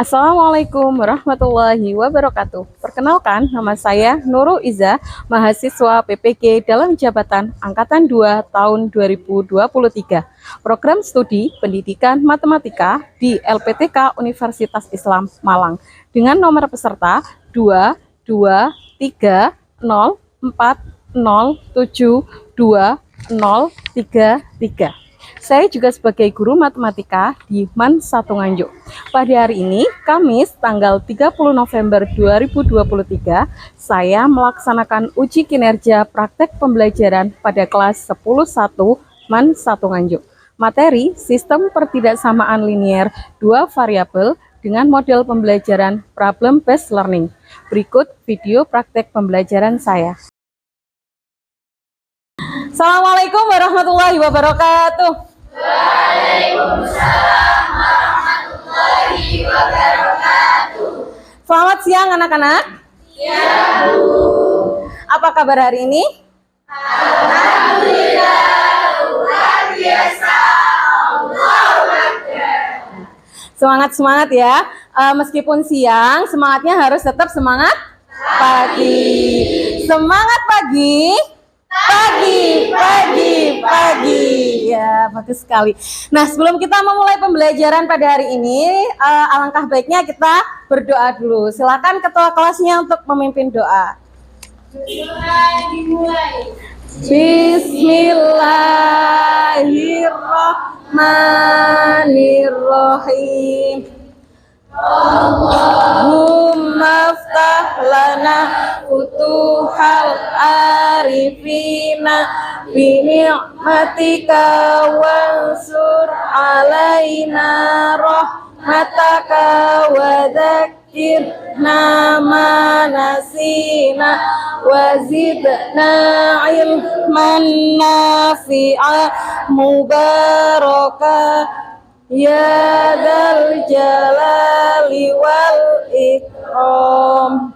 Assalamualaikum warahmatullahi wabarakatuh. Perkenalkan, nama saya Nurul Iza, mahasiswa PPG dalam jabatan Angkatan 2 tahun 2023. Program studi Pendidikan Matematika di LPTK Universitas Islam Malang dengan nomor peserta 22304072033. Saya juga sebagai guru matematika di MAN 1 Nganjuk. Pada hari ini, Kamis, tanggal 30 November 2023, saya melaksanakan uji kinerja praktek pembelajaran pada kelas 10.1 MAN 1 Nganjuk. Materi Sistem Pertidaksamaan Linier 2 Variabel dengan model pembelajaran Problem Based Learning. Berikut video praktek pembelajaran saya. Assalamualaikum warahmatullahi wabarakatuh. Waalaikumsalam warahmatullahi wabarakatuh. Selamat siang anak-anak. Ya Bu. Apa kabar hari ini? Alhamdulillah luar biasa. Allahu Akbar. Semangat ya. Meskipun siang, semangatnya harus tetap semangat pagi. Semangat pagi. Pagi. Ya, bagus sekali. Nah, sebelum kita memulai pembelajaran pada hari ini, alangkah baiknya kita berdoa dulu. Silakan ketua kelasnya untuk memimpin doa. Dimulai. Bismillahirrahmanirrahim. Allahumma ftah lana futuhal arifina bini'matika wansur alaina rahmataka wa dzakirna ma nasina wa zidna ilman nafi'a mubaraka ya dzal jalali wal ikram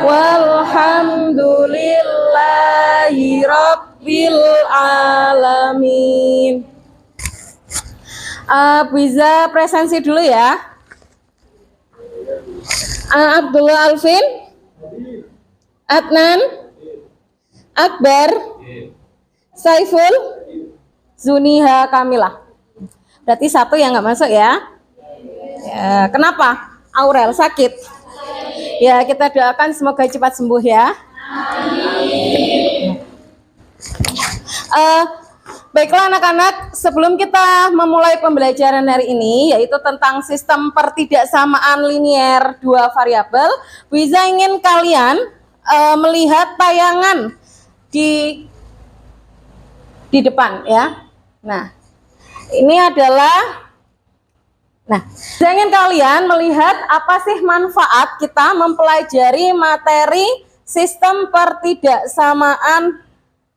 walhamdulillahi rabbil alamin. Bisa presensi dulu ya. Abdullah Alvin, Adnan, Akbar, Saiful, Zuniha Kamilah. Berarti satu yang nggak masuk ya. Ya, kenapa? Aurel sakit. Ya, kita doakan semoga cepat sembuh ya. Baiklah anak-anak, sebelum kita memulai pembelajaran hari ini, yaitu tentang sistem pertidaksamaan linier 2 variabel, Wiza ingin kalian melihat tayangan di depan ya. Nah, ini adalah, saya ingin kalian melihat apa sih manfaat kita mempelajari materi sistem pertidaksamaan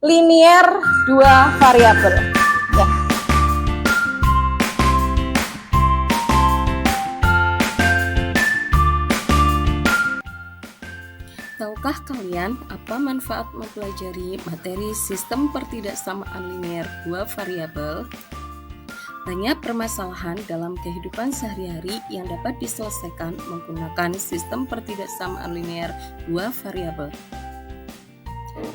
linier 2 variabel. Ya. Tahukah kalian apa manfaat mempelajari materi sistem pertidaksamaan linier 2 variabel? Banyak permasalahan dalam kehidupan sehari-hari yang dapat diselesaikan menggunakan sistem pertidaksamaan linier 2 variabel.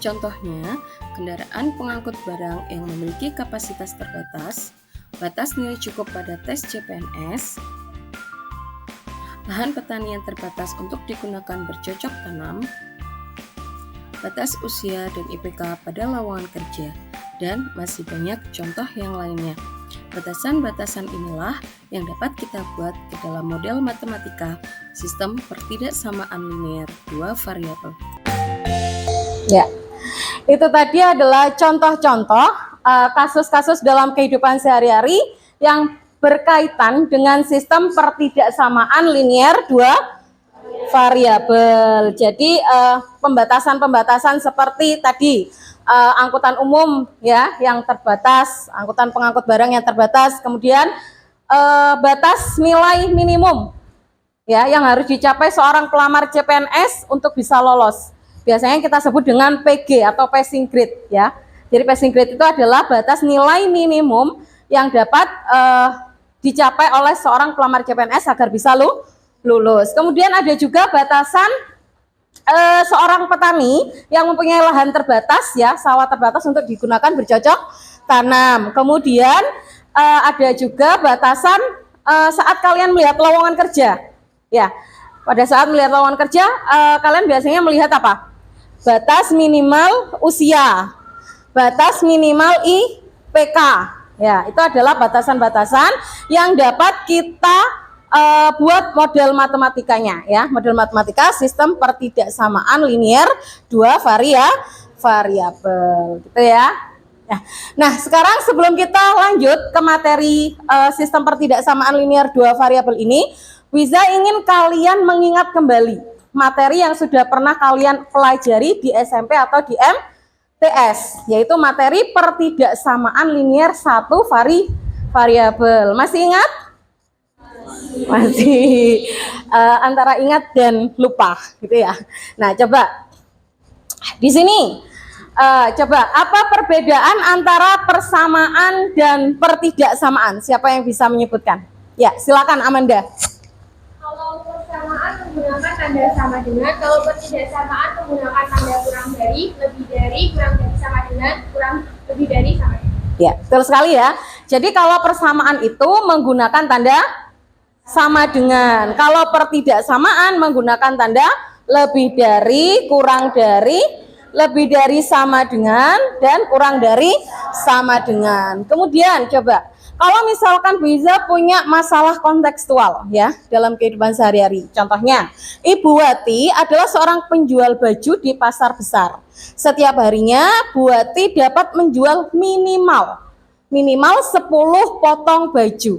Contohnya, kendaraan pengangkut barang yang memiliki kapasitas terbatas, batas nilai cukup pada tes CPNS, lahan pertanian terbatas untuk digunakan bercocok tanam, batas usia dan IPK pada lowongan kerja, dan masih banyak contoh yang lainnya. Batasan-batasan inilah yang dapat kita buat ke dalam model matematika sistem pertidaksamaan linier 2 variabel. Ya, itu tadi adalah contoh-contoh kasus-kasus dalam kehidupan sehari-hari yang berkaitan dengan sistem pertidaksamaan linier 2 variabel. Jadi pembatasan-pembatasan seperti tadi, angkutan umum ya yang terbatas, angkutan pengangkut barang yang terbatas, kemudian batas nilai minimum ya yang harus dicapai seorang pelamar CPNS untuk bisa lolos. Biasanya kita sebut dengan PG atau passing grade ya. Jadi passing grade itu adalah batas nilai minimum yang dapat dicapai oleh seorang pelamar CPNS agar bisa lulus. Kemudian ada juga batasan seorang petani yang mempunyai lahan terbatas ya, sawah terbatas untuk digunakan bercocok tanam. Kemudian ada juga batasan saat kalian melihat lowongan kerja. Ya, pada saat melihat lowongan kerja, kalian biasanya melihat apa? Batas minimal usia, batas minimal IPK. Ya, itu adalah batasan-batasan yang dapat kita buat model matematikanya ya, model matematika sistem pertidaksamaan linier dua variabel gitu ya. Nah, sekarang sebelum kita lanjut ke materi sistem pertidaksamaan linier dua variabel ini, Wiza ingin kalian mengingat kembali materi yang sudah pernah kalian pelajari di SMP atau di MTS, yaitu materi pertidaksamaan linier satu variabel. Masih ingat? Masih antara ingat dan lupa gitu ya. Nah, coba di sini coba apa perbedaan antara persamaan dan pertidaksamaan? Siapa yang bisa menyebutkan? Ya, silakan Amanda. Kalau persamaan menggunakan tanda sama dengan, kalau pertidaksamaan menggunakan tanda kurang dari, lebih dari, kurang dari sama dengan, kurang lebih dari sama dengan. Ya, betul sekali ya. Jadi kalau persamaan itu menggunakan tanda sama dengan, kalau pertidaksamaan menggunakan tanda lebih dari, kurang dari, lebih dari sama dengan, dan kurang dari sama dengan. Kemudian coba, kalau misalkan Wiza punya masalah kontekstual ya dalam kehidupan sehari-hari. Contohnya, Ibu Wati adalah seorang penjual baju di pasar besar. Setiap harinya Bu Wati dapat menjual minimal 10 potong baju.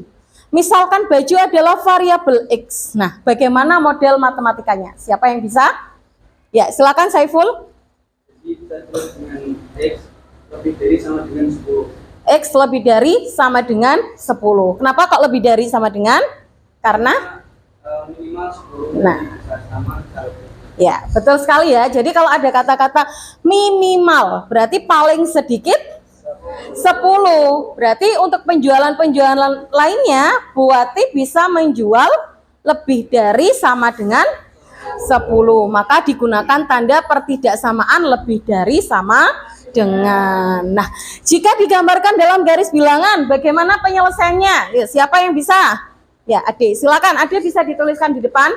Misalkan baju adalah variabel X. Nah, bagaimana model matematikanya? Siapa yang bisa? Ya, silakan Saiful. Jadi kita tulis dengan X lebih dari sama dengan 10. X lebih dari sama dengan 10. Kenapa kok lebih dari sama dengan? Karena Minimal 10. Nah, sama. ya, betul sekali ya. Jadi kalau ada kata-kata minimal, berarti paling sedikit 10. Berarti untuk penjualan-penjualan lainnya, Bu Wati bisa menjual lebih dari sama dengan 10. Maka digunakan tanda pertidaksamaan lebih dari sama dengan. Nah, jika digambarkan dalam garis bilangan, bagaimana penyelesaiannya? Ya, siapa yang bisa? Ya, Ade, silakan. Ade bisa dituliskan di depan.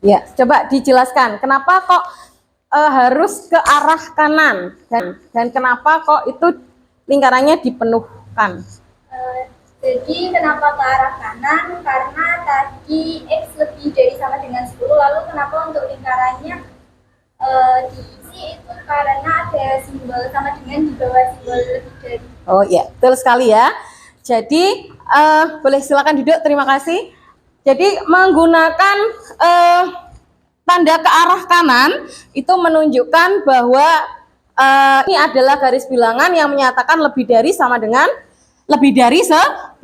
Ya, coba dijelaskan kenapa kok harus ke arah kanan dan kenapa kok itu lingkarannya dipenuhkan. Jadi kenapa ke arah kanan? Karena tadi X lebih dari sama dengan 10, lalu kenapa untuk lingkarannya diisi itu karena ada simbol sama dengan di bawah simbol lebih dari. Oh ya, betul sekali ya. Jadi boleh silakan duduk, terima kasih. Jadi menggunakan tanda ke arah kanan itu menunjukkan bahwa ini adalah garis bilangan yang menyatakan lebih dari sama dengan lebih dari 10.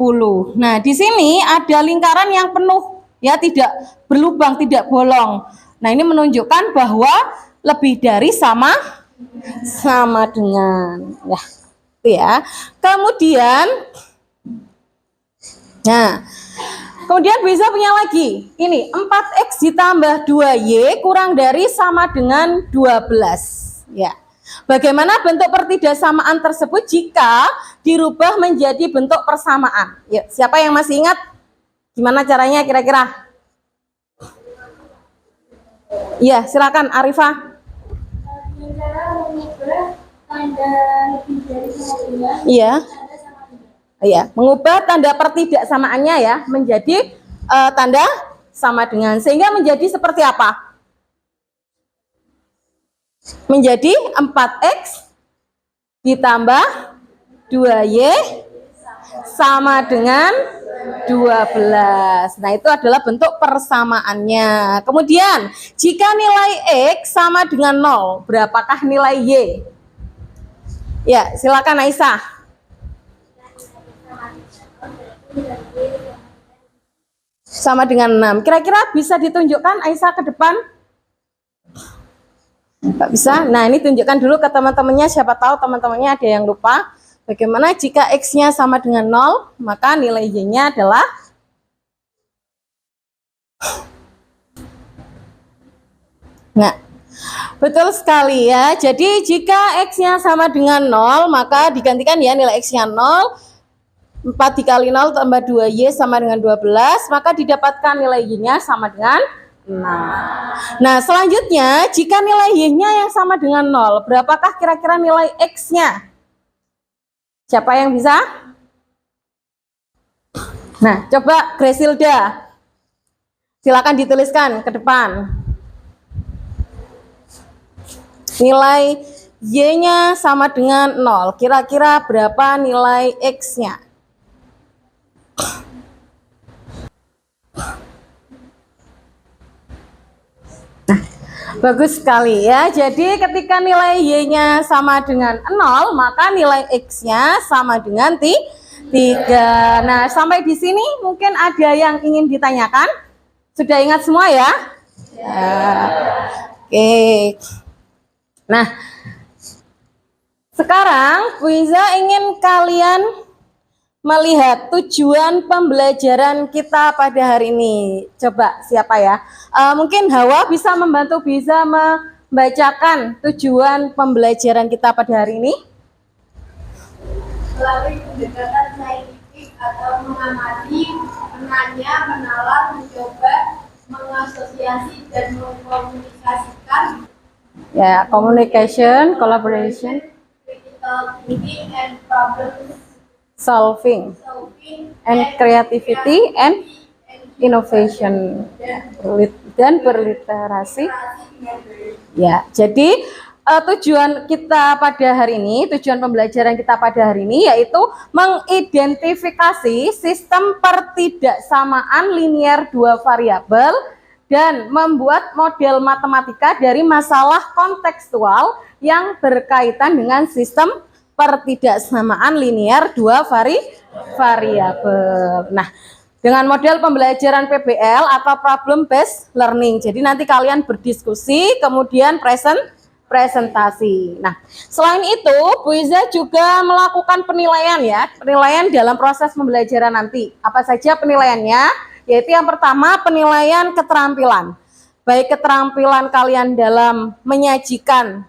Nah, di sini ada lingkaran yang penuh ya, tidak berlubang, tidak bolong. Nah, ini menunjukkan bahwa lebih dari sama dengan ya. Itu ya. Kemudian bisa punya lagi, ini 4X ditambah 2Y kurang dari sama dengan 12. Ya. Bagaimana bentuk pertidaksamaan tersebut jika dirubah menjadi bentuk persamaan? Ya, siapa yang masih ingat? Gimana caranya kira-kira? Ya, silakan Arifah. Cara mengubah tanda lebih dari sama dengan. Iya. Ya, mengubah tanda pertidaksamaannya ya menjadi tanda sama dengan, sehingga menjadi seperti apa? Menjadi 4X ditambah 2Y sama dengan 12. Nah, itu adalah bentuk persamaannya. Kemudian, jika nilai X sama dengan 0, berapakah nilai Y? Ya, silakan Aisyah. Sama dengan 6. Kira-kira bisa ditunjukkan Aisyah ke depan? Nggak bisa? Nah, ini tunjukkan dulu ke teman-temannya, siapa tahu teman-temannya ada yang lupa. Bagaimana jika X-nya sama dengan 0, maka nilai Y-nya adalah nah, betul sekali ya. Jadi jika X-nya sama dengan 0, maka digantikan ya nilai X-nya 0. 4 dikali 0 tambah 2Y sama dengan 12, maka didapatkan nilai Y-nya sama dengan 6. Nah, selanjutnya jika nilai Y-nya yang sama dengan 0, berapakah kira-kira nilai X-nya? Siapa yang bisa? Nah, coba Gresilda. Silakan dituliskan ke depan. Nilai Y-nya sama dengan 0. Kira-kira berapa nilai X-nya? Nah, bagus sekali ya. Jadi ketika nilai Y-nya sama dengan 0, maka nilai X-nya sama dengan 3. Nah, sampai di sini mungkin ada yang ingin ditanyakan? Sudah ingat semua ya? Ya. Oke. Nah, sekarang Bu Iza ingin kalian melihat tujuan pembelajaran kita pada hari ini. Coba siapa ya? Mungkin Hawa bisa membantu bisa membacakan tujuan pembelajaran kita pada hari ini. Melalui pendekatan saintifik atau mengamati, menanya, menalar, mencoba, mengasosiasi dan mengkomunikasikan. Ya, communication, collaboration, Critical thinking and problem solving, solving, and creativity and innovation, dan berliterasi. Ya, jadi tujuan kita pada hari ini, tujuan pembelajaran kita pada hari ini yaitu mengidentifikasi sistem pertidaksamaan linier dua variabel dan membuat model matematika dari masalah kontekstual yang berkaitan dengan sistem pertidaksamaan linier dua variabel. Nah, dengan model pembelajaran PBL atau problem based learning. Jadi nanti kalian berdiskusi, kemudian presentasi. Nah, selain itu, Bu Iza juga melakukan penilaian ya, penilaian dalam proses pembelajaran nanti. Apa saja penilaiannya? Yaitu yang pertama penilaian keterampilan. Baik keterampilan kalian dalam menyajikan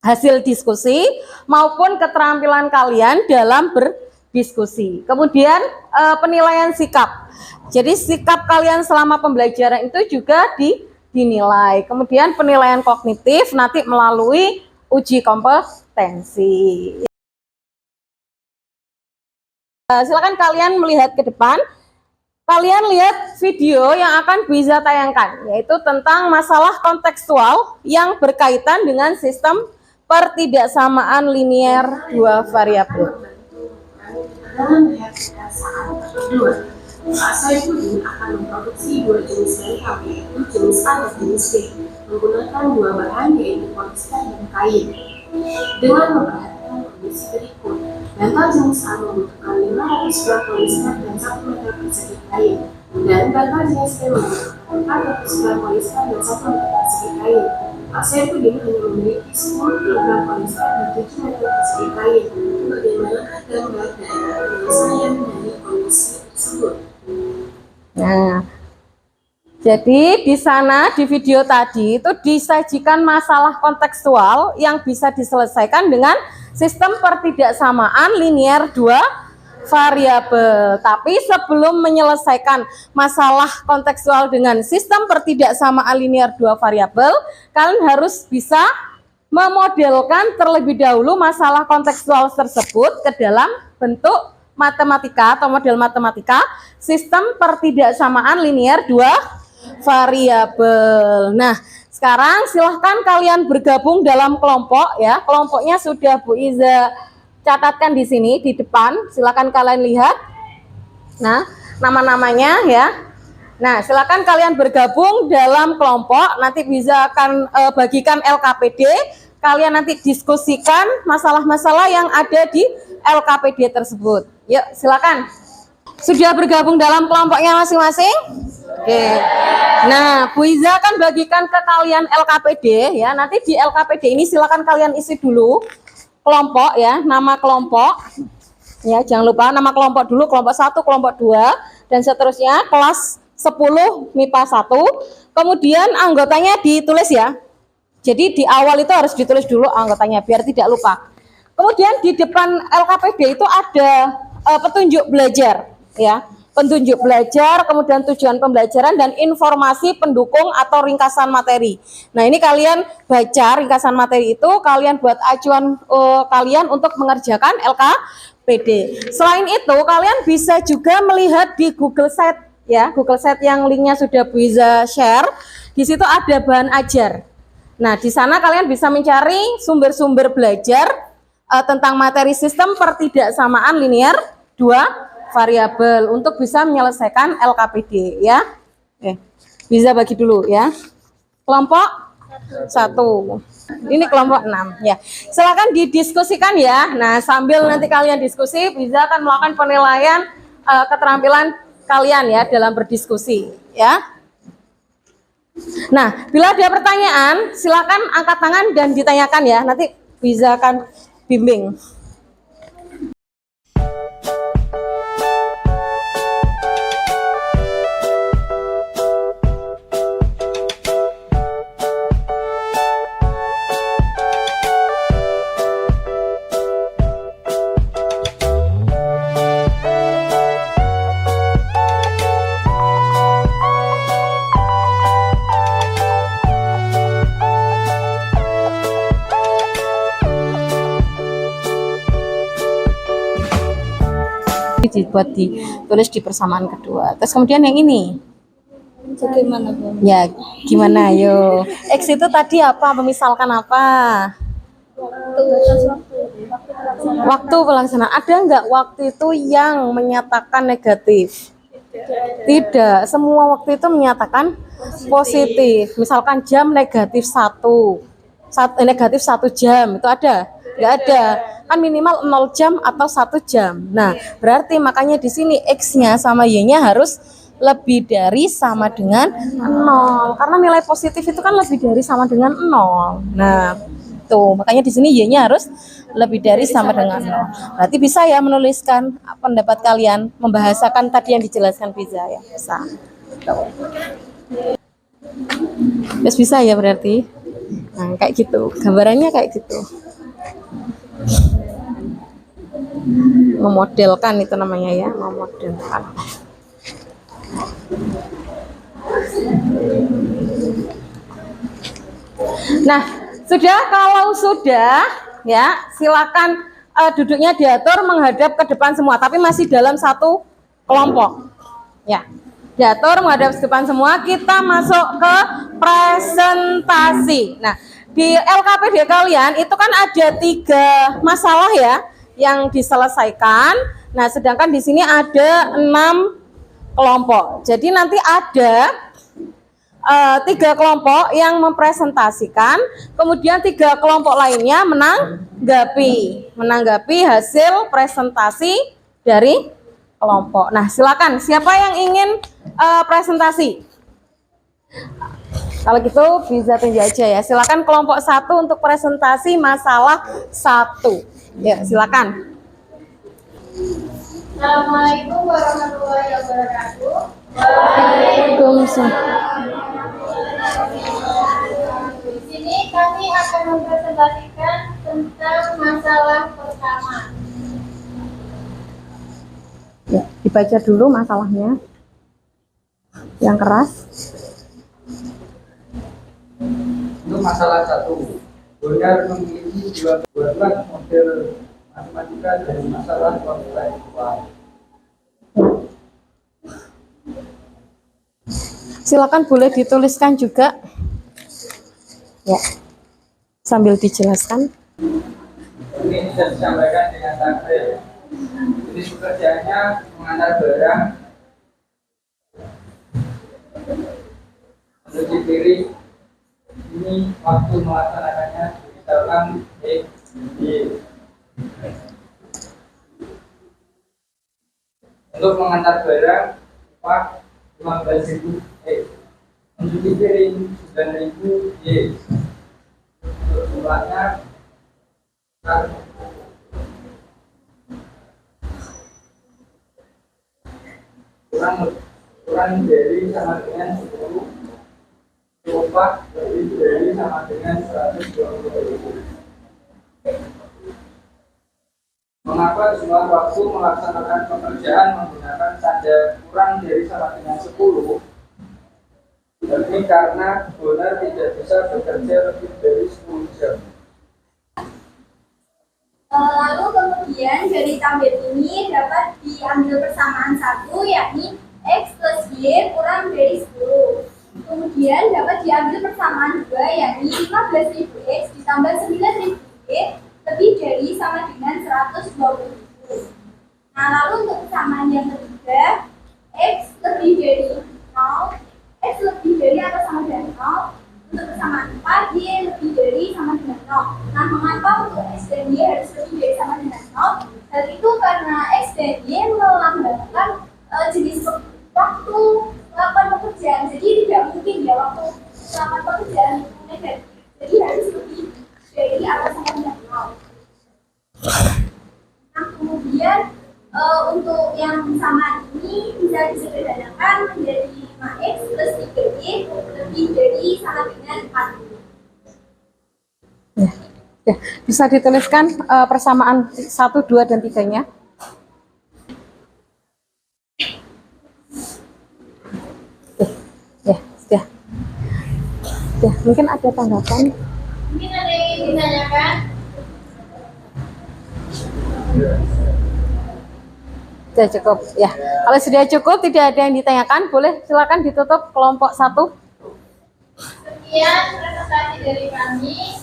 hasil diskusi maupun keterampilan kalian dalam berdiskusi. Kemudian penilaian sikap. Jadi sikap kalian selama pembelajaran itu juga dinilai. Kemudian penilaian kognitif nanti melalui uji kompetensi. Silakan kalian melihat ke depan. Kalian lihat video yang akan bisa tayangkan, yaitu tentang masalah kontekstual yang berkaitan dengan sistem pertidaksamaan linier dua variabel. Dalam saat kedua, Saipudin akan memproduksi dua jenis material, yaitu jenis A dan jenis B, menggunakan dua bahan, yaitu polister dan kain. Dengan memperhatikan kondisi berikut, bantal jenis A membutuhkan 500 gram polister dan 1 meter persegi kain, dan bantal jenis B membutuhkan 400 gram polister dan 1 meter persegi kain. Saipudin hanya memiliki 10 kg polister dan 7 meter persegi kain. Bagaimanakah gambar dan penyelesaian dari kondisi tersebut? Nah, jadi di sana di video tadi itu disajikan masalah kontekstual yang bisa diselesaikan dengan sistem pertidaksamaan linier dua variabel. Tapi sebelum menyelesaikan masalah kontekstual dengan sistem pertidaksamaan linier dua variabel, kalian harus bisa memodelkan terlebih dahulu masalah kontekstual tersebut ke dalam bentuk matematika atau model matematika sistem pertidaksamaan linier dua variabel. Nah, sekarang silahkan kalian bergabung dalam kelompok ya. Kelompoknya sudah Bu Iza catatkan di sini di depan. Silahkan kalian lihat. Nah, nama-namanya ya. Nah, silakan kalian bergabung dalam kelompok. Nanti bisa akan bagikan LKPD. Kalian nanti diskusikan masalah-masalah yang ada di LKPD tersebut. Yuk, silakan. Sudah bergabung dalam kelompoknya masing-masing? Oke. Nah, Bu Iza akan bagikan ke kalian LKPD ya. Nanti di LKPD ini silakan kalian isi dulu kelompok ya, nama kelompok. Ya, jangan lupa nama kelompok dulu, kelompok 1, kelompok 2 dan seterusnya, kelas 10 MIPA 1. Kemudian anggotanya ditulis ya. Jadi di awal itu harus ditulis dulu anggotanya biar tidak lupa. Kemudian di depan LKPD itu ada petunjuk belajar ya. Petunjuk belajar, kemudian tujuan pembelajaran dan informasi pendukung atau ringkasan materi. Nah, ini kalian baca ringkasan materi itu, kalian buat acuan kalian untuk mengerjakan LKPD. Selain itu, kalian bisa juga melihat di Google Sheet ya, Google Sheet yang linknya sudah bisa share. Di situ ada bahan ajar. Nah, di sana kalian bisa mencari sumber-sumber belajar tentang materi sistem pertidaksamaan linear 2 variabel untuk bisa menyelesaikan LKPD ya. Bisa bagi dulu ya. Kelompok 1. Ini kelompok 6 ya. Silakan didiskusikan ya. Nah, sambil nanti kalian diskusi bisa akan melakukan penilaian keterampilan kalian ya dalam berdiskusi ya. Nah, bila ada pertanyaan silakan angkat tangan dan ditanyakan ya. Nanti bisa akan bimbing. Dibuat ditulis di persamaan kedua. Terus kemudian yang ini Bagaimana, Bu? ya gimana yo X itu tadi apa, memisalkan apa, waktu pelaksanaan. Ada nggak waktu itu yang menyatakan negatif? Tidak, semua waktu itu menyatakan positif. Misalkan jam negatif 1 jam itu ada? Nggak ada, kan minimal 0 jam atau 1 jam. Nah, berarti makanya di sini X-nya sama Y-nya harus lebih dari sama dengan 0. Karena nilai positif itu kan lebih dari sama dengan 0. Nah, tuh, makanya di sini Y-nya harus lebih dari sama dengan 0. Berarti bisa ya menuliskan pendapat kalian, membahasakan tadi yang dijelaskan bisa ya. Bisa. Terus bisa ya berarti. Nah, kayak gitu. Gambarannya kayak gitu. Memodelkan itu namanya ya, memodelkan. Nah, kalau sudah ya, silakan duduknya diatur menghadap ke depan semua, tapi masih dalam satu kelompok. Ya. Diatur menghadap ke depan semua, kita masuk ke presentasi. Nah, di LKPD kalian itu kan ada 3 masalah ya yang diselesaikan. Nah, sedangkan di sini ada 6 kelompok. Jadi nanti ada 3 kelompok yang mempresentasikan, kemudian 3 kelompok lainnya menanggapi hasil presentasi dari kelompok. Nah, silakan siapa yang ingin presentasi? Kalau gitu bisa tunjuk aja ya. Silakan kelompok 1 untuk presentasi masalah 1. Ya, silakan. Assalamualaikum warahmatullahi wabarakatuh. Waalaikumsalam. Di sini kami akan mempresentasikan tentang masalah pertama. Ya, dibaca dulu masalahnya. Yang keras. Untuk masalah 1, Bonar memiliki 12 model matematika dari masalah formula ikhwan. Silakan boleh dituliskan juga. Ya. Sambil dijelaskan. Ini bisa disampaikan dengan tabel. Jadi pekerjaannya mengantar barang mencuci piring ini waktu melaksanakannya misalkan X, Y. Untuk mengantar barang Pak 15.000 X, mencuci piring 9.000 Y. Untuk jumlahnya kurang dari sama dengan 10, upah lebih dari sama dengan 120.000. Mengapa jumlah waktu melaksanakan pekerjaan menggunakan tanda kurang dari sama dengan 10? Ini karena Bonar tidak bisa bekerja lebih dari 10 jam. Lalu kemudian dari tabel ini dapat diambil persamaan satu, yakni X plus Y kurang dari 10. Kemudian dapat diambil persamaan 2, yakni 15.000 X ditambah 9.000 Y lebih dari sama dengan 120.000. Nah, lalu untuk persamaan yang ketiga, X lebih dari 0, X lebih dari atau sama dengan 0. Untuk persamaan 4, Y lebih dari sama dengan 0. Nah, mengapa untuk X dan Y harus lebih dari sama dengan 0? Hal itu karena X dan Y melambangkan jenis waktu melakukan pekerjaan. Jadi tidak mungkin ya waktu melakukan pekerjaan itu negatif. Jadi harus lebih dari atau sama dengan 0. Nah, kemudian untuk yang sama ini bisa disederhanakan menjadi 5X plus 3Y lebih dari sama dengan 4. Ya, bisa dituliskan persamaan 1, 2, dan 3-nya. Ya, sudah. Ya, mungkin ada tanggapan. Mungkin ada yang ingin ditanyakan? Sudah cukup. Ya, kalau sudah cukup, tidak ada yang ditanyakan, boleh silakan ditutup kelompok 1. Sekian presentasi dari kami.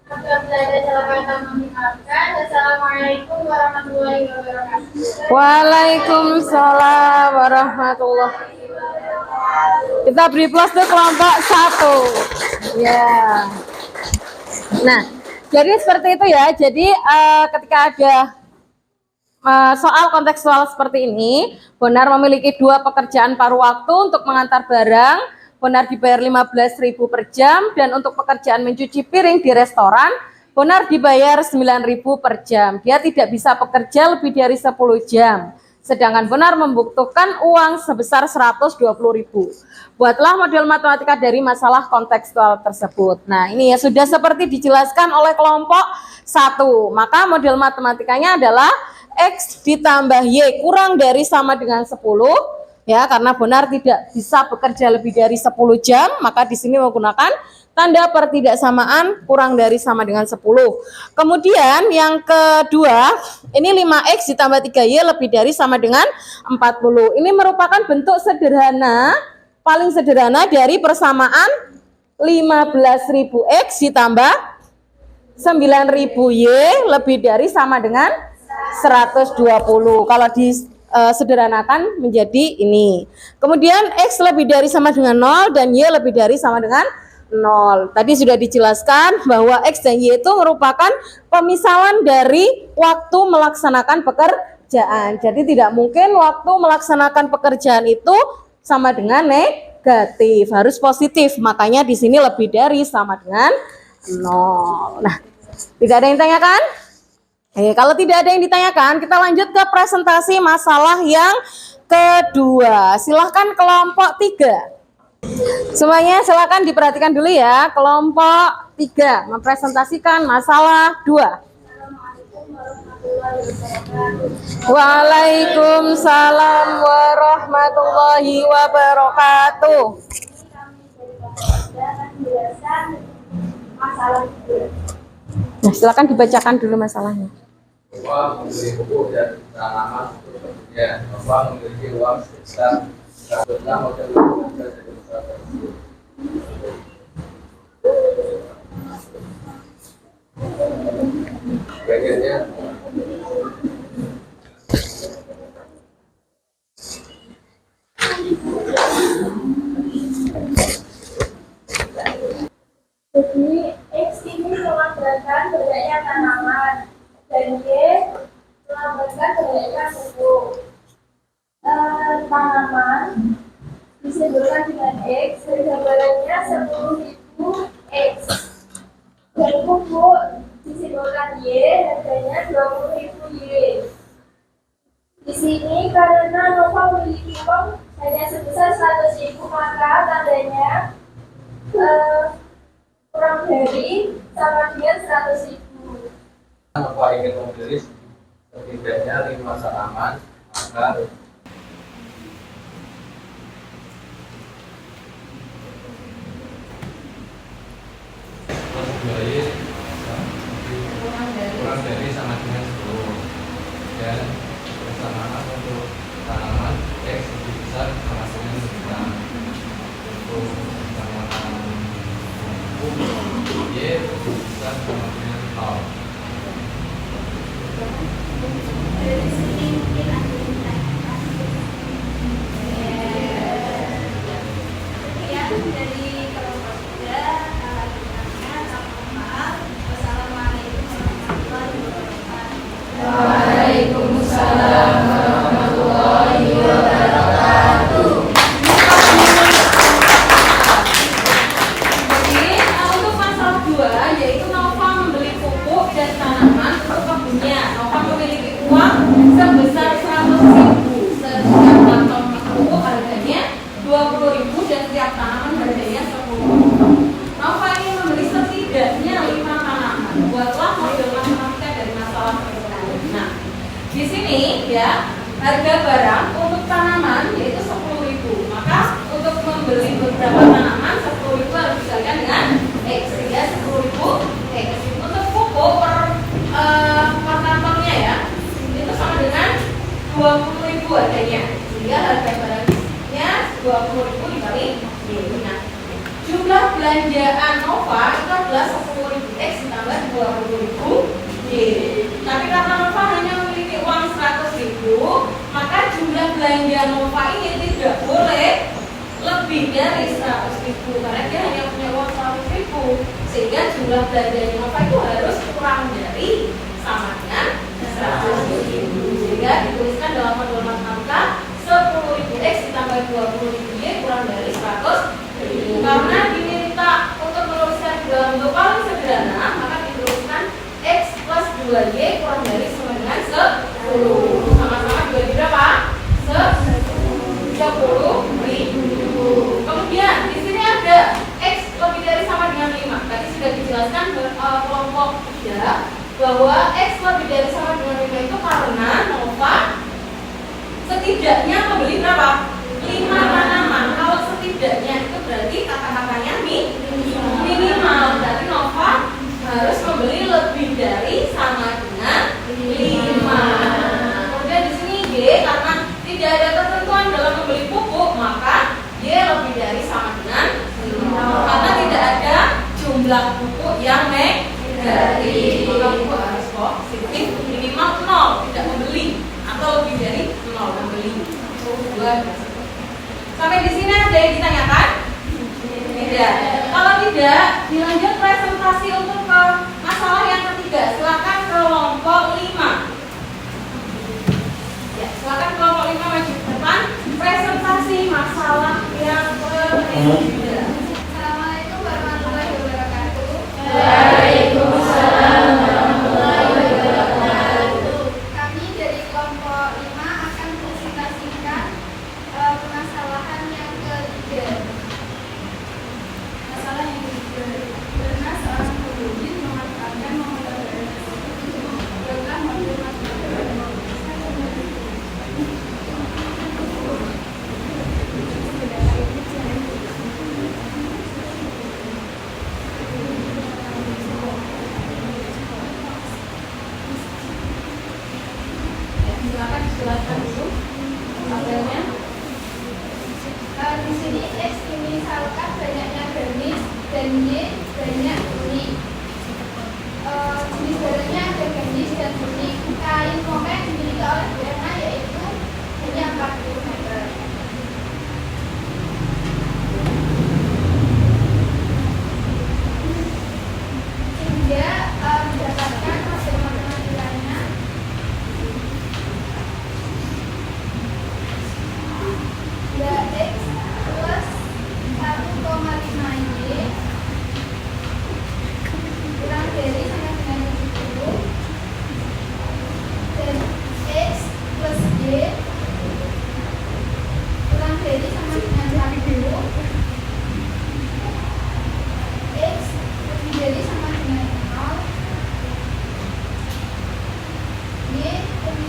Apabila ada salah kata mohon dimaafkan. Assalamualaikum warahmatullahi wabarakatuh. Waalaikumsalam warahmatullahi wabarakatuh. Kita beri plus tuh kelompok 1. Ya. Nah, jadi seperti itu ya. Jadi ketika ada soal kontekstual seperti ini, Bonar memiliki 2 pekerjaan paruh waktu untuk mengantar barang. Bonar dibayar 15.000 per jam, dan untuk pekerjaan mencuci piring di restoran, Bonar dibayar 9.000 per jam. Dia tidak bisa bekerja lebih dari 10 jam. Sedangkan Bonar membutuhkan uang sebesar 120.000. Buatlah model matematika dari masalah kontekstual tersebut. Nah, ini ya sudah seperti dijelaskan oleh kelompok 1. Maka model matematikanya adalah X ditambah Y kurang dari sama dengan 10. Ya, karena Bonar tidak bisa bekerja lebih dari 10 jam, maka di sini menggunakan tanda pertidaksamaan kurang dari sama dengan 10. Kemudian yang kedua, ini 5X ditambah 3Y lebih dari sama dengan 40. Ini merupakan bentuk sederhana, paling sederhana dari persamaan 15.000X ditambah 9.000Y lebih dari sama dengan 120. Kalau sederhanakan menjadi ini. Kemudian X lebih dari sama dengan 0 dan Y lebih dari sama dengan 0. Tadi sudah dijelaskan bahwa X dan Y itu merupakan pemisalan dari waktu melaksanakan pekerjaan. Jadi tidak mungkin waktu melaksanakan pekerjaan itu sama dengan negatif, harus positif. Makanya di sini lebih dari sama dengan 0. Nah, tidak ada yang tanyakan? Kalau tidak ada yang ditanyakan, kita lanjut ke presentasi masalah yang kedua. Silahkan kelompok 3. Semuanya silahkan diperhatikan dulu ya. Kelompok 3 mempresentasikan masalah 2. Waalaikumsalam warahmatullahi wabarakatuh. Nah, silakan dibacakan dulu masalahnya. Bahwa membeli buku dan tanaman untuk kemudian bahwa memiliki uang sebesar 106 modal 15 dari usaha tersebut. Bagiannya banyaknya tanaman, dan Y melambangkan banyaknya suku. Tanaman disimbolkan dengan X, dan gambarannya 10.000 X. Dan pupuk disimbolkan Y, harganya 20.000 Y. Di sini karena Nova memiliki uang hanya sebesar 100.000, maka tandanya kurang dari sama dengan 100.000. Nova ingin membeli setidaknya 5 tanaman, maka kurang dari sama dengan 10, dan persamaan untuk tanaman X lebih besar sama dengan 9. Untuk tanaman Y lebih besar sama dengan 0. Dari sini mungkin ada sekian dari kelompok 3. Wassalamualaikum warahmatullahi wabarakatuh. Waalaikumsalam warahmatullahi wabarakatuh. Jadi untuk pasal 2 yaitu Nova membeli pupuk dan tanaman untuk kebunnya. Nova memiliki uang sebesar 100.000. Setiap kantong pupuk harganya 20.000 dan setiap tanaman harganya 10.000. Nova ingin membeli setidaknya 5 tanaman. Buatlah model matematika dari masalah berikut. Nah, di sini ya harga barang untuk tanaman yaitu 10.000. Maka untuk membeli beberapa tanaman 10.000 harus dikalikan dengan X, sehingga 10.000 X. Untuk pupuk per kantongnya ya itu sama dengan 20.000 harganya, sehingga harga barangnya 20.000 dikali Y. Nah, jumlah belanjaan Nova itu adalah 10.000 X ditambah 20.000 Y. Tapi karena Nova hanya memiliki uang 100.000, maka jumlah belanja Nova ini tidak boleh lebih dari 100.000 karena dia hanya punya uang 100.000, sehingga jumlah belanja Nova itu harus kurang dari sama dengan 100.000. Sehingga dituliskan dalam modul matematika 10.000 X ditambah 20.000 Y kurang dari 100.000. Karena diminta untuk menuliskan dalam bentuk paling sederhana, maka dituliskan X plus 2Y kurang dari sama dengan 10. Sama-sama dibagi berapa? 10.000. Kemudian di sini ada X lebih dari sama dengan 5. Tadi sudah dijelaskan kelompok 3 bahwa X lebih dari sama dengan 5 itu karena Nova setidaknya membeli berapa? 5 tanaman. Kalau setidaknya itu berarti kata-katanya minimal. Berarti Nova harus membeli lebih dari sama dengan 5. Kemudian di sini Y karena tidak ada ketentuan dalam membeli pupuk, maka Y lebih dari sama dengan 0. Karena tidak ada jumlah pupuk yang negatif, maka pupuk harus positif minimal 0, tidak membeli, atau lebih dari 0 membeli. Sampai di sini ada yang ditanyakan? Tidak. Kalau tidak, dilanjut presentasi untuk ke masalah yang ketiga. Silakan kelompok 5. Ya, silakan kelompok 5 maju ke depan. Presentasi masalah yang ketiga. Assalamualaikum warahmatullahi wabarakatuh. Waalaikumsalam warahmatullahi wabarakatuh. Kami dari kelompok 5 akan presentasikan permasalahan yang ketiga. Masalah yang ketiga, karena seorang pemimpin memanfaatkan momen lebaran tersebut untuk memperkenalkan modul matematika dan Silakan dijelaskan dulu tabelnya. di sini X dimisalkan banyaknya gamis dan Y banyak kuning. Jenis barangnya ada gamis dan kuning. Kain koma yang dimiliki oleh Berna yaitu hanya 40 meter. Sehingga didapatkan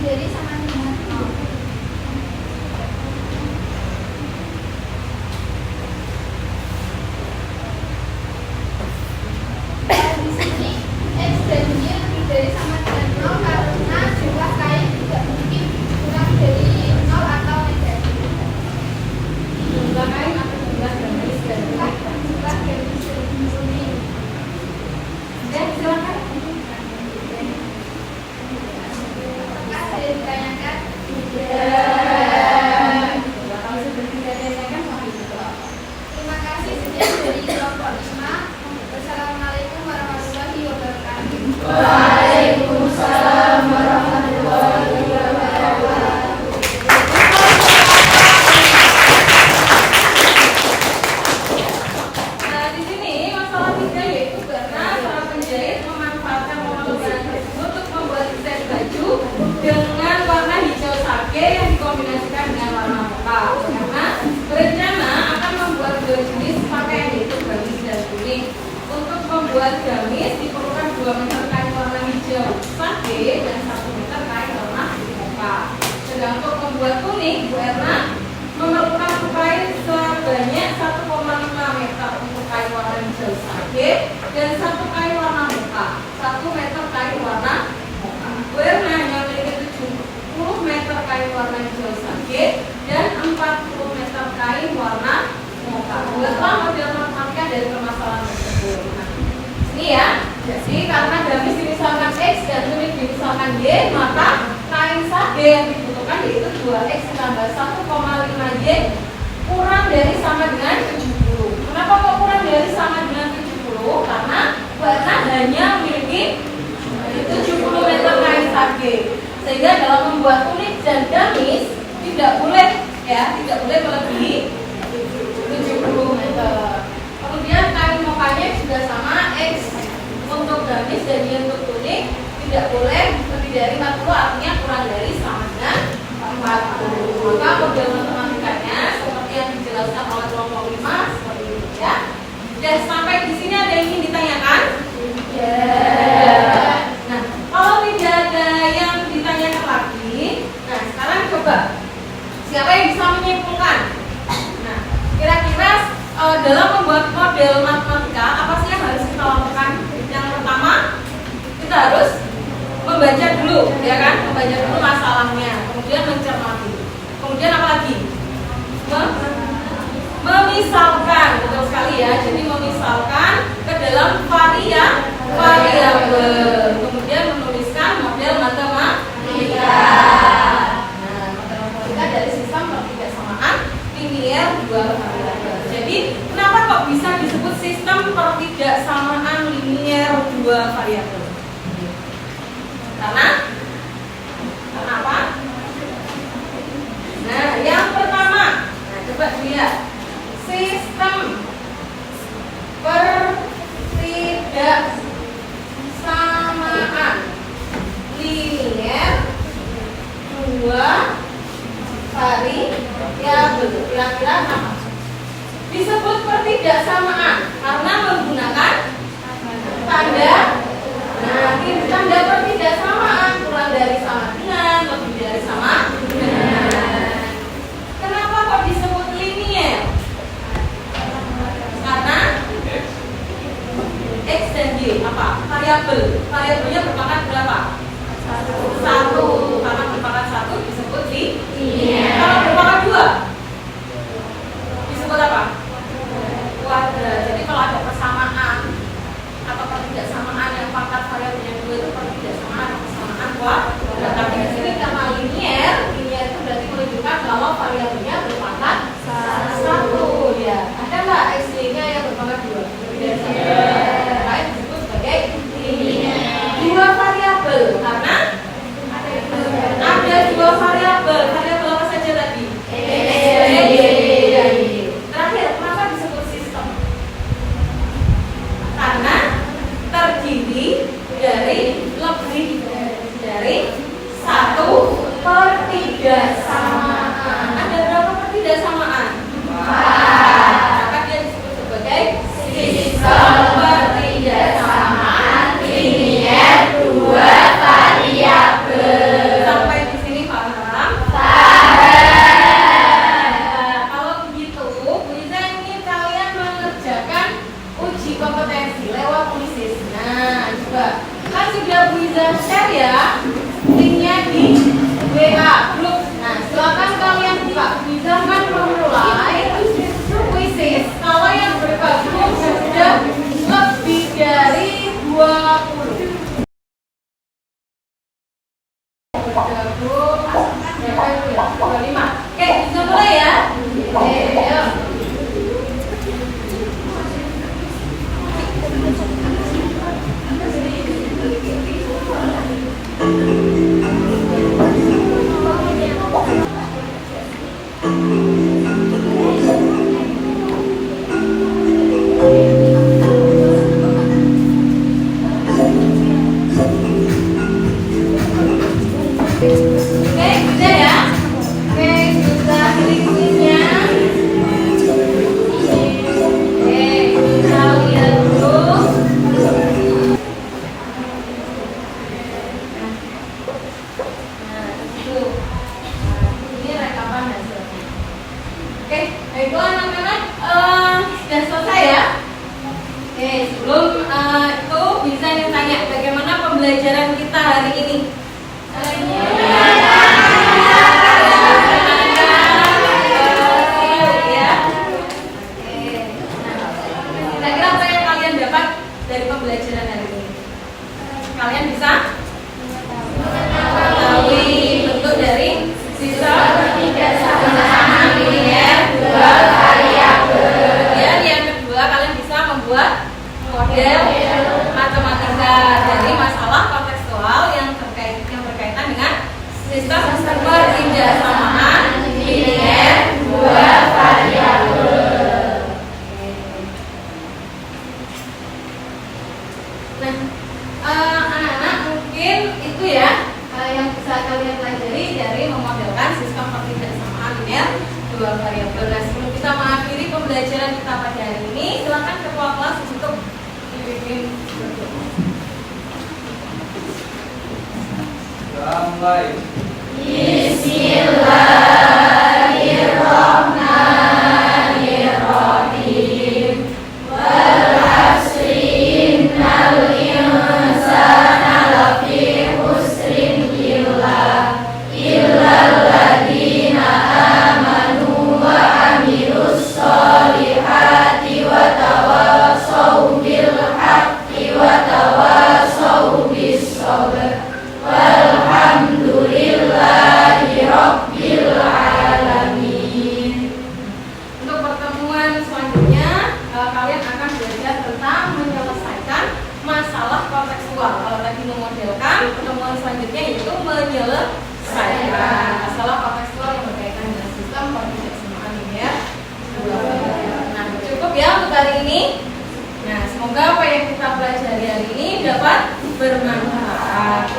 dari sama dengan 0. Di sini X dan Y lebih dari sama dengan 0 karena jumlah kain tidak mungkin kurang dari 0 atau negatif. Jumlah kain atau jumlah gamis dan Jumlah gamis ini. Dan silakan. Apakah ada yang ditanyakan? Terima kasih. Sekian dari kelompok 5. Wassalamualaikum warahmatullahi wabarakatuh. Waalaikumsalam warahmatullahi wabarakatuh. Nah, di sini masalah 3 yaitu karena para penjahit memanfaatkan momen lebaran tersebut untuk membuat set baju dengan warna hijau sake yang dikombinasikan dengan warna mocha. Karena berencana akan membuat 2 jenis pakaian yaitu gamis dan kuning. Untuk membuat gamis diperlukan 2 meter kain warna hijau sake dan 1 meter kain warna mocha. Sedang untuk membuat kuning, Bu Erna memerlukan kain sebanyak 1,5 meter untuk kain warna hijau sake dan 1 kain warna mocha. 1 meter kain warna mocha. Bu Erna hanya memiliki 70 meter kain warna hijau sake dan 40 meter kain warna mocha. Buatlah model matematika dari permasalahan tersebut. Nah, ini ya. Jadi karena gamis dimisalkan X dan kuning dimisalkan Y, maka kain sake yang dibutuhkan yaitu 2X ditambah 1,5Y kurang dari sama dengan 70. Kenapa kok kurang dari sama dengan 70? Karena warna hanya memiliki 70 meter kain sake. Sehingga dalam membuat kuning dan gamis tidak boleh melebihi 70 meter. Kemudian kain mokanya juga sama, X untuk gamis dan Y untuk kuning tidak boleh lebih dari 40, artinya kurang dari sama dengan 40. Maka model matematikanya seperti yang dijelaskan oleh kelompok 5 seperti ini ya. Dan sampai di sini ada yang ingin ditanyakan? Ya. Nah, kalau tidak ada yang ditanyakan lagi, nah sekarang coba siapa yang bisa menyimpulkan? Nah, kira-kira dalam membuat model matematika apa sih yang harus kita lakukan? Yang pertama, kita harus membaca dulu, ya kan? Membaca dulu masalahnya, kemudian mencermati. Kemudian apa lagi? Memisalkan, betul sekali ya. Jadi memisalkan ke dalam variabel. Kemudian menuliskan model matematika. Nah, model matematika dari sistem pertidaksamaan linier 2 variabel. Jadi kenapa kok bisa disebut sistem pertidaksamaan linier 2 variabel? Karena apa? Nah, yang pertama, coba dilihat sistem pertidaksamaan linier 2 variabel. Kira-kira apa? Disebut pertidaksamaan karena menggunakan tanda. Nah, tanda pertidaksamaan kurang dari sama dengan, lebih dari sama dengan. Kenapa kok disebut linier? Karena X dan Y apa? Variabel. Variabelnya merupakan berapa? 1. Karena merupakan 1 disebut linier. Kalau merupakan 2 disebut apa? Kuadrat. Jadi kalau ada persamaan atau pertidaksamaan yang pangkat variabelnya 2 itu pertidaksamaan bisa share ya linknya di WA grup. Nah, silakan kalian buka. Jangan memulai kuisis kalau yang bergabung sudah lebih dari 20. Bergabung 25. Oke, bisa mulai ya. Oke, yuk. Oke, bisa ya. Oke, bisa klik linknya. Oke, kita lihat dulu. Nah, itu. Ini rekaman hasilnya. Oke, baiklah anak-anak, sudah selesai ya. Oke, sebelum itu bisa ditanya bagaimana pembelajaran kita hari ini. Kira-kira apa yang kalian dapat dari pembelajaran hari ini? Kalian bisa mengetahui bentuk dari sistem kesamaan linear dua variabel. Dan yang kedua, kalian bisa membuat model matematika dari masalah kontekstual yang berkaitan dengan sistem pertidaksamaan linear dua variabel. Nah, anak-anak mungkin itu ya yang bisa kalian pelajari dari memodelkan sistem pertidaksamaan linear dua variabel. Nah, sebelum kita mengakhiri pembelajaran kita pada hari ini, silakan ketua kelas untuk dipimpin berdoa. Mulai. Bismillahirrahmanirrahim. Wal asri innal insana lafi khusrin illa alladziina amanu wa amilus solihati wa tawassaw bil haqqi wa tawassaw bis sabr. Walhamdulillahi Rabbil Alamin. Untuk pertemuan selanjutnya, kalian akan belajar tentang menyelesaikan masalah kontekstual. Kalau tadi memodelkan, pertemuan selanjutnya yaitu menyelesaikan masalah kontekstual yang berkaitan dengan sistem pertidaksamaan linear dua variabel. Nah, cukup ya untuk hari ini. Nah, semoga apa yang kita pelajari hari ini dapat bermanfaat.